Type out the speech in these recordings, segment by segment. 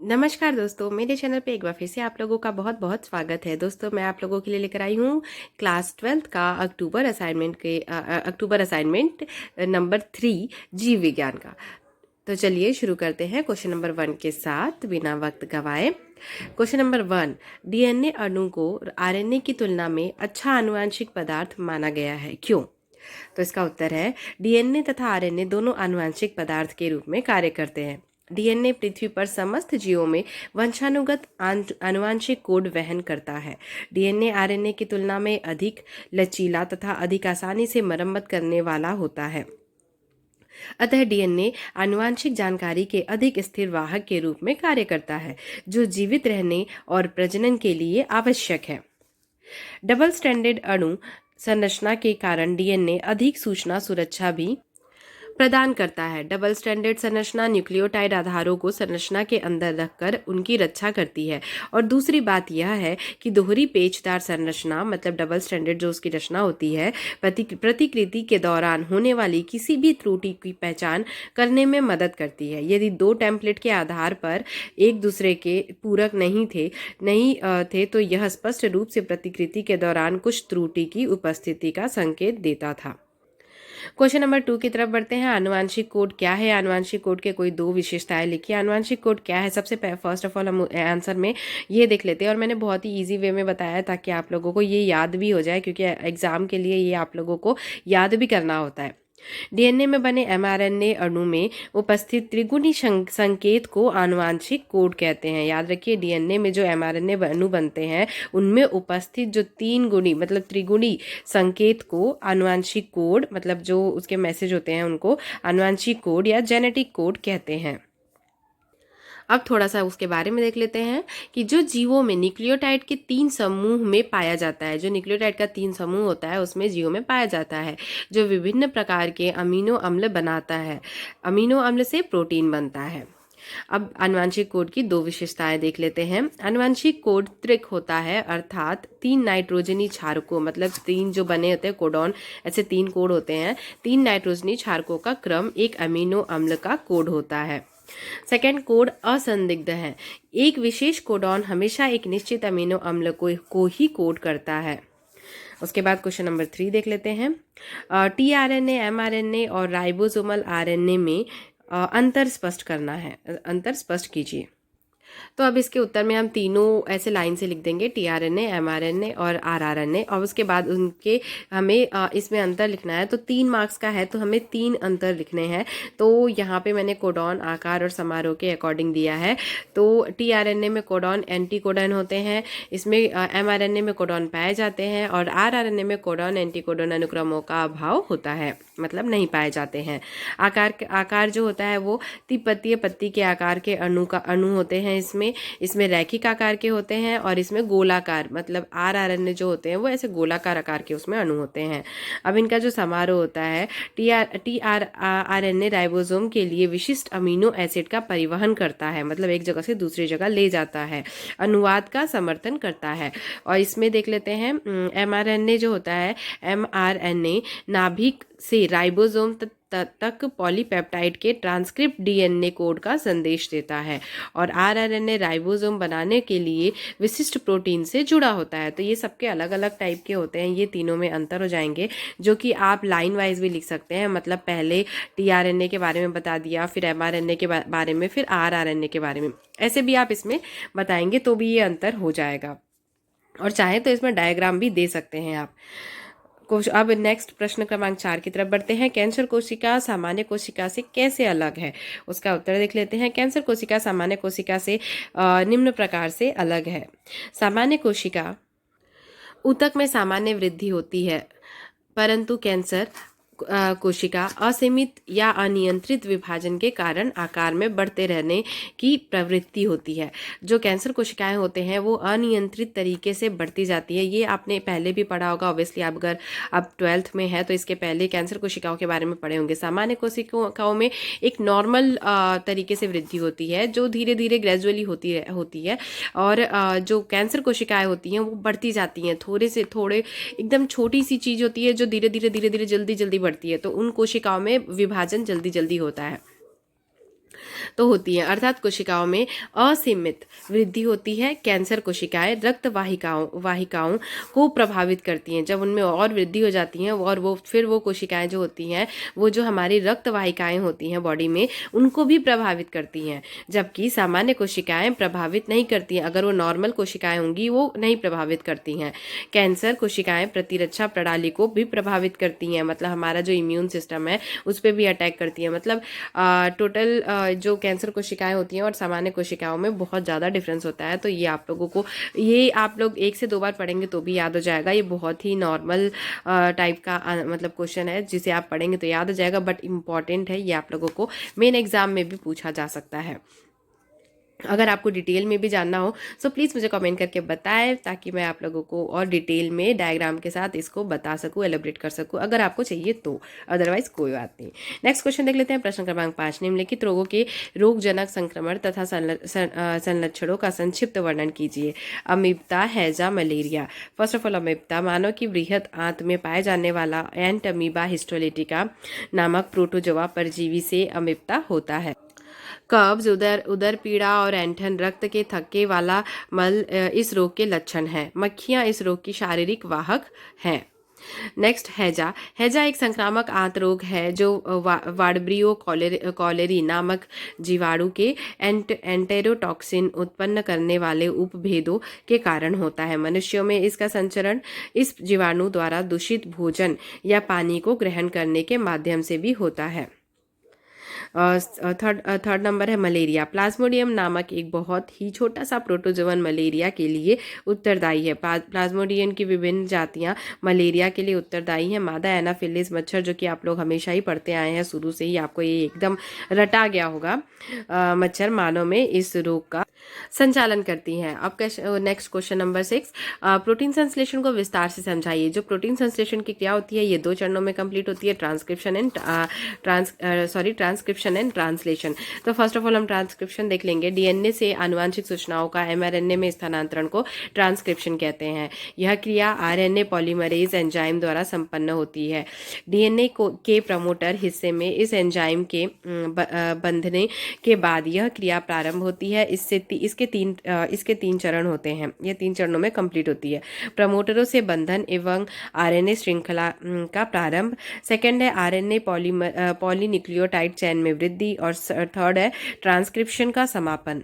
नमस्कार दोस्तों, मेरे चैनल पे एक बार फिर से आप लोगों का बहुत बहुत स्वागत है। दोस्तों, मैं आप लोगों के लिए लेकर आई हूँ क्लास 12th का अक्टूबर असाइनमेंट नंबर 3 जीव विज्ञान का। तो चलिए शुरू करते हैं क्वेश्चन नंबर 1 के साथ बिना वक्त गवाए। क्वेश्चन नंबर 1, डीएनए अणु को आरएनए की तुलना में अच्छा आनुवंशिक पदार्थ माना गया है, क्यों? तो इसका उत्तर है, डीएनए तथा आरएनए दोनों आनुवंशिक पदार्थ के रूप में कार्य करते हैं। डीएनए पृथ्वी पर समस्त जीवों में वंशानुगत आनुवंशिक कोड वहन करता है। डीएनए आरएनए की तुलना में अधिक लचीला तथा अधिक आसानी से मरम्मत करने वाला होता है। अतः डीएनए आनुवंशिक जानकारी के अधिक स्थिर वाहक के रूप में कार्य करता है, जो जीवित रहने और प्रजनन के लिए आवश्यक है। डबल स्ट्रैंडेड अणु संरचना के कारण डीएनए अधिक सूचना सुरक्षा भी प्रदान करता है। डबल स्टैंडर्ड संरचना न्यूक्लियोटाइड आधारों को संरचना के अंदर रखकर उनकी रक्षा करती है। और दूसरी बात यह है कि दोहरी पेचदार संरचना मतलब डबल स्टैंडर्ड जो उसकी रचना होती है, प्रतिकृति के दौरान होने वाली किसी भी त्रुटि की पहचान करने में मदद करती है। यदि दो टेम्पलेट के आधार पर एक दूसरे के पूरक नहीं थे तो यह स्पष्ट रूप से प्रतिकृति के दौरान कुछ त्रुटि की उपस्थिति का संकेत देता था। क्वेश्चन नंबर 2 की तरफ बढ़ते हैं। आनुवंशिक कोड क्या है? आनुवंशिक कोड के कोई दो विशेषताएं लिखिए। आनुवंशिक कोड क्या है? सबसे फर्स्ट ऑफ ऑल हम आंसर में ये देख लेते हैं, और मैंने बहुत ही इजी वे में बताया ताकि आप लोगों को ये याद भी हो जाए, क्योंकि एग्जाम के लिए ये आप लोगों को याद भी करना होता है। डीएनए में बने एमआरएनए अणु में उपस्थित त्रिगुणी संकेत को आनुवंशिक कोड कहते हैं। याद रखिए, डीएनए में जो एमआरएनए अणु बनते हैं उनमें उपस्थित जो तीन गुणी मतलब त्रिगुणी संकेत को आनुवंशिक कोड मतलब जो उसके मैसेज होते हैं उनको आनुवंशिक कोड या जेनेटिक कोड कहते हैं। अब थोड़ा सा उसके बारे में देख लेते हैं कि जो जीवों में न्यूक्लियोटाइड के 3 समूह में पाया जाता है, जो न्यूक्लियोटाइड का 3 समूह होता है उसमें जीवों में पाया जाता है, जो विभिन्न प्रकार के अमीनो अम्ल बनाता है। अमीनो अम्ल से प्रोटीन बनता है। अब आनुवंशिक कोड की दो विशेषताएं देख लेते हैं। आनुवंशिक कोड त्रिक होता है, अर्थात 3 नाइट्रोजनी क्षारकों मतलब 3 जो बने होते हैं कोडॉन, ऐसे 3 कोड होते हैं। 3 नाइट्रोजनी क्षारकों का क्रम एक अमीनो अम्ल का कोड होता है। सेकेंड, कोड असंदिग्ध है। एक विशेष कोडॉन हमेशा एक निश्चित अमीनो अम्ल को ही कोड करता है। उसके बाद क्वेश्चन नंबर 3 देख लेते हैं। टीआरएनए, एमआरएनए और राइबोसोमल आरएनए में अंतर स्पष्ट करना है। अंतर स्पष्ट कीजिए। तो अब इसके उत्तर में हम तीनों ऐसे लाइन से लिख देंगे, टीआरएनए, एमआरएनए और आरआरएनए, और उसके बाद उनके हमें इसमें अंतर लिखना है। तो 3 मार्क्स का है तो हमें 3 अंतर लिखने हैं। तो यहाँ पे मैंने कोडॉन आकार और समारोह के अकॉर्डिंग दिया है। तो टीआरएनए में कोडॉन एंटी कोडॉन होते हैं, इसमें एमआरएनए में कोडॉन पाए जाते हैं, और आरआरएनए में कोडॉन एंटी कोडॉन अनुक्रमों का अभाव होता है, मतलब नहीं पाए जाते हैं। आकार जो होता है वो त्रिपत्तीय पत्ती के आकार के अणु होते हैं। इसमें रैखिक आकार के होते हैं, और इसमें गोलाकार मतलब आरआरएनए जो होते हैं वो ऐसे गोलाकार आकार के उसमें अणु होते हैं। अब इनका जो समारोह होता है, टीआरआरएनए राइबोसोम के लिए विशिष्ट अमीनो एसिड का परिवहन करता है, मतलब एक जगह से दूसरी जगह ले जाता है, अनुवाद का समर्थन करता है। और इसमें देख लेते हैं एमआरएनए जो होता है, एमआरएनए नाभिक से राइबोसोम तक पॉलीपेप्टाइड के ट्रांसक्रिप्ट डीएनए कोड का संदेश देता है, और आरआरएनए राइबोसोम बनाने के लिए विशिष्ट प्रोटीन से जुड़ा होता है। तो ये सबके अलग अलग टाइप के होते हैं, ये तीनों में अंतर हो जाएंगे, जो कि आप लाइन वाइज भी लिख सकते हैं। मतलब पहले टीआरएनए के बारे में बता दिया, फिर एमआरएनए के बारे में, फिर आरआरएनए के बारे में, ऐसे भी आप इसमें बताएंगे तो भी ये अंतर हो जाएगा। और चाहे तो इसमें डायग्राम भी दे सकते हैं आप। अब नेक्स्ट प्रश्न क्रमांक 4 की तरफ बढ़ते हैं। कैंसर कोशिका सामान्य कोशिका से कैसे अलग है? उसका उत्तर देख लेते हैं। कैंसर कोशिका सामान्य कोशिका से निम्न प्रकार से अलग है। सामान्य कोशिका ऊतक में सामान्य वृद्धि होती है, परंतु कैंसर कोशिका असीमित या अनियंत्रित विभाजन के कारण आकार में बढ़ते रहने की प्रवृत्ति होती है। जो कैंसर कोशिकाएं होते हैं वो अनियंत्रित तरीके से बढ़ती जाती है। ये आपने पहले भी पढ़ा होगा, ऑब्वियसली आप अगर आप 12th में है तो इसके पहले कैंसर कोशिकाओं के बारे में पढ़े होंगे। सामान्य कोशिकाओं में एक नॉर्मल तरीके से वृद्धि होती है जो धीरे धीरे ग्रेजुअली होती है, और जो कैंसर कोशिकाएं होती हैं वो बढ़ती जाती हैं, थोड़े एकदम छोटी सी चीज होती है जो धीरे धीरे जल्दी बढ़ती है, तो उन कोशिकाओं में विभाजन जल्दी होता है। तो होती है, अर्थात कोशिकाओं में असीमित वृद्धि होती है। कैंसर कोशिकाएं रक्त वाहिकाओं को प्रभावित करती हैं। जब उनमें और वृद्धि हो जाती है और वो कोशिकाएं जो होती हैं वो जो हमारी रक्त वाहिकाएं होती हैं बॉडी में उनको भी प्रभावित करती हैं, जबकि सामान्य कोशिकाएं प्रभावित नहीं करती हैं। अगर वो नॉर्मल कोशिकाएं होंगी वो नहीं प्रभावित करती हैं। कैंसर कोशिकाएं प्रतिरक्षा प्रणाली को भी प्रभावित करती हैं, मतलब हमारा जो इम्यून सिस्टम है उस पर भी अटैक करती है। मतलब टोटल जो कैंसर कोशिकाएं होती हैं और सामान्य कोशिकाओं में बहुत ज़्यादा डिफरेंस होता है। तो ये आप लोगों को, ये आप लोग 1 से 2 बार पढ़ेंगे तो भी याद हो जाएगा। ये बहुत ही नॉर्मल टाइप का मतलब क्वेश्चन है जिसे आप पढ़ेंगे तो याद हो जाएगा, बट इम्पॉर्टेंट है। ये आप लोगों को मेन एग्जाम में भी पूछा जा सकता है। अगर आपको डिटेल में भी जानना हो तो प्लीज़ मुझे कमेंट करके बताएं, ताकि मैं आप लोगों को और डिटेल में डायग्राम के साथ इसको बता सकूं, एलिब्रेट कर सकूं, अगर आपको चाहिए तो। अदरवाइज कोई बात नहीं। नेक्स्ट क्वेश्चन देख लेते हैं। प्रश्न क्रमांक 5, निम्नलिखित रोगों के रोगजनक संक्रमण तथा संलक्षणों का संक्षिप्त वर्णन कीजिए। अमीबा, हैजा, malaria. First of all, amoeba मानव की बृहद आंत में पाए जाने वाला एंटमीबा हिस्टोलिटिका नामक प्रोटोजोआ परजीवी से अमीबा होता है। कब्ज, उदर पीड़ा और ऐंठन, रक्त के थक्के वाला मल इस रोग के लक्षण हैं। मक्खियां इस रोग की शारीरिक वाहक हैं। नेक्स्ट, हैजा। हैजा एक संक्रामक आंत रोग है जो वार्डब्रियो कॉलेरी नामक जीवाणु के एंटेरोटॉक्सिन उत्पन्न करने वाले उपभेदों के कारण होता है। मनुष्यों में इसका संचरण इस जीवाणु द्वारा दूषित भोजन या पानी को ग्रहण करने के माध्यम से भी होता है। थर्ड नंबर है मलेरिया। प्लाज्मोडियम नामक एक बहुत ही छोटा सा प्रोटोजोवन मलेरिया के लिए उत्तरदायी है। प्लाज्मोडियम की विभिन्न जातियां मलेरिया के लिए उत्तरदायी हैं। मादा एनाफिलिस मच्छर, जो कि आप लोग हमेशा ही पढ़ते आए हैं, शुरू से ही आपको ये एकदम रटा गया होगा, मच्छर मानव में इस रोग का संचालन करती हैं। अब नेक्स्ट क्वेश्चन नंबर 6, प्रोटीन संश्लेषण को विस्तार से समझाइए। जो प्रोटीन संश्लेषण की क्रिया होती है ये 2 चरणों में कंप्लीट होती है, ट्रांसक्रिप्शन एंड ट्रांसलेशन। तो फर्स्ट ऑफ ऑल हम ट्रांसक्रिप्शन देख लेंगे। डीएनए से आनुवांशिक सूचनाओं का एमआरएनए में स्थानांतरण को ट्रांसक्रिप्शन कहते हैं। यह क्रिया आरएनए पॉलीमरेज एंजाइम द्वारा संपन्न होती है। डीएनए के प्रमोटर हिस्से में इस एंजाइम के बंधने के बाद यह क्रिया प्रारंभ होती है। इसके 3 चरण होते हैं। ये 3 चरणों में कंप्लीट होती है। प्रमोटरों से बंधन एवं आरएनए श्रृंखला का प्रारंभ। सेकंड है आरएनए पॉलीन्यूक्लियोटाइड चैन में वृद्धि, और थर्ड है ट्रांसक्रिप्शन का समापन।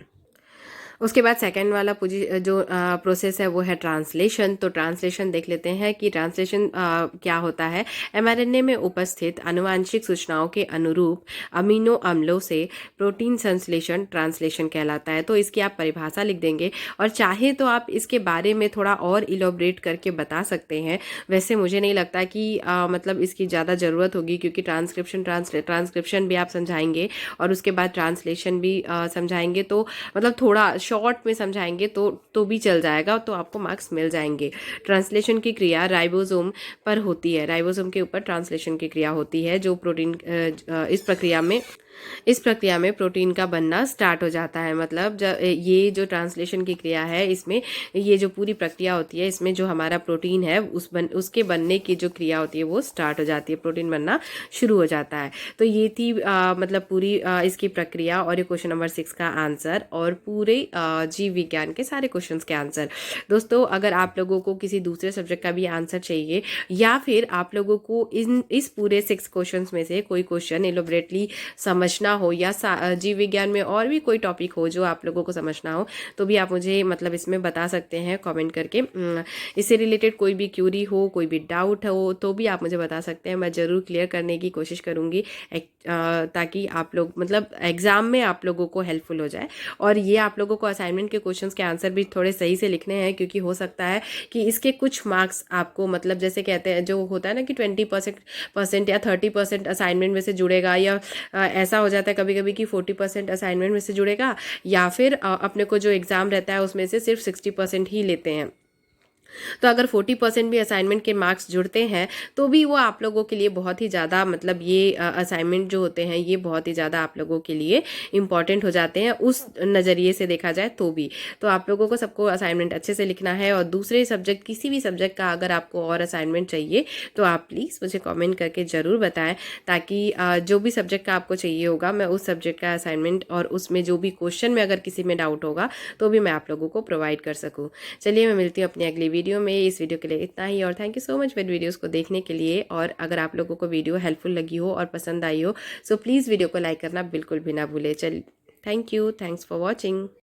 उसके बाद सेकंड वाला जो प्रोसेस है वो है ट्रांसलेशन। तो ट्रांसलेशन देख लेते हैं कि ट्रांसलेशन क्या होता है। एमआरएनए में उपस्थित आनुवांशिक सूचनाओं के अनुरूप अमीनो अम्लों से प्रोटीन संश्लेषण ट्रांसलेशन कहलाता है। तो इसकी आप परिभाषा लिख देंगे, और चाहे तो आप इसके बारे में थोड़ा और इलोबरेट करके बता सकते हैं। वैसे मुझे नहीं लगता कि मतलब इसकी ज़्यादा ज़रूरत होगी, क्योंकि ट्रांसक्रिप्शन भी आप समझाएंगे और उसके बाद ट्रांसलेशन भी समझाएंगे, तो मतलब थोड़ा शॉर्ट में समझाएंगे तो भी चल जाएगा, तो आपको मार्क्स मिल जाएंगे। ट्रांसलेशन की क्रिया राइबोसोम पर होती है। राइबोसोम के ऊपर ट्रांसलेशन की क्रिया होती है, जो प्रोटीन इस प्रक्रिया में प्रोटीन का बनना स्टार्ट हो जाता है। मतलब जब ये जो ट्रांसलेशन की क्रिया है, इसमें ये जो पूरी प्रक्रिया होती है, इसमें जो हमारा प्रोटीन है उसके बनने की जो क्रिया होती है वो स्टार्ट हो जाती है, प्रोटीन बनना शुरू हो जाता है। तो ये थी मतलब पूरी इसकी प्रक्रिया, और ये क्वेश्चन नंबर 6 का आंसर, और पूरे जीव विज्ञान के सारे क्वेश्चंस के आंसर। दोस्तों, अगर आप लोगों को किसी दूसरे सब्जेक्ट का भी आंसर चाहिए, या फिर आप लोगों को इस पूरे 6 क्वेश्चंस में से कोई क्वेश्चन इलोबरेटली समझना हो, या जीव विज्ञान में और भी कोई टॉपिक हो जो आप लोगों को समझना हो, तो भी आप मुझे मतलब इसमें बता सकते हैं कमेंट करके। इससे रिलेटेड कोई भी क्यूरी हो, कोई भी डाउट हो, तो भी आप मुझे बता सकते हैं। मैं ज़रूर क्लियर करने की कोशिश करूँगी, ताकि आप लोग मतलब एग्ज़ाम में आप लोगों को हेल्पफुल हो जाए। और ये आप लोगों को असाइनमेंट के क्वेश्चंस के आंसर भी थोड़े सही से लिखने हैं, क्योंकि हो सकता है कि इसके कुछ मार्क्स आपको मतलब जैसे कहते हैं, जो होता है ना कि 20% या 30% असाइनमेंट में से जुड़ेगा, या ऐसा हो जाता है कभी कभी कि 40% असाइनमेंट में से जुड़ेगा, या फिर अपने को जो एग्ज़ाम रहता है उसमें से सिर्फ 60% ही लेते हैं। तो अगर 40% भी असाइनमेंट के मार्क्स जुड़ते हैं तो भी वो आप लोगों के लिए बहुत ही ज़्यादा, मतलब ये असाइनमेंट जो होते हैं ये बहुत ही ज़्यादा आप लोगों के लिए इम्पॉर्टेंट हो जाते हैं उस नज़रिए से देखा जाए तो भी। तो आप लोगों को सबको असाइनमेंट अच्छे से लिखना है, और दूसरे सब्जेक्ट किसी भी सब्जेक्ट का अगर आपको और असाइनमेंट चाहिए तो आप प्लीज़ मुझे कॉमेंट करके ज़रूर बताएं, ताकि जो भी सब्जेक्ट का आपको चाहिए होगा मैं उस सब्जेक्ट का असाइनमेंट और उसमें जो भी क्वेश्चन में अगर किसी में डाउट होगा तो भी मैं आप लोगों को प्रोवाइड कर सकूँ। चलिए मैं मिलती हूँ अपनी अगली वीडियो में। इस वीडियो के लिए इतना ही, और थैंक यू सो मच मेरे वीडियोस को देखने के लिए। और अगर आप लोगों को वीडियो हेल्पफुल लगी हो और पसंद आई हो सो प्लीज़ वीडियो को लाइक करना बिल्कुल भी ना भूलें। चल, thank you, thanks for watching.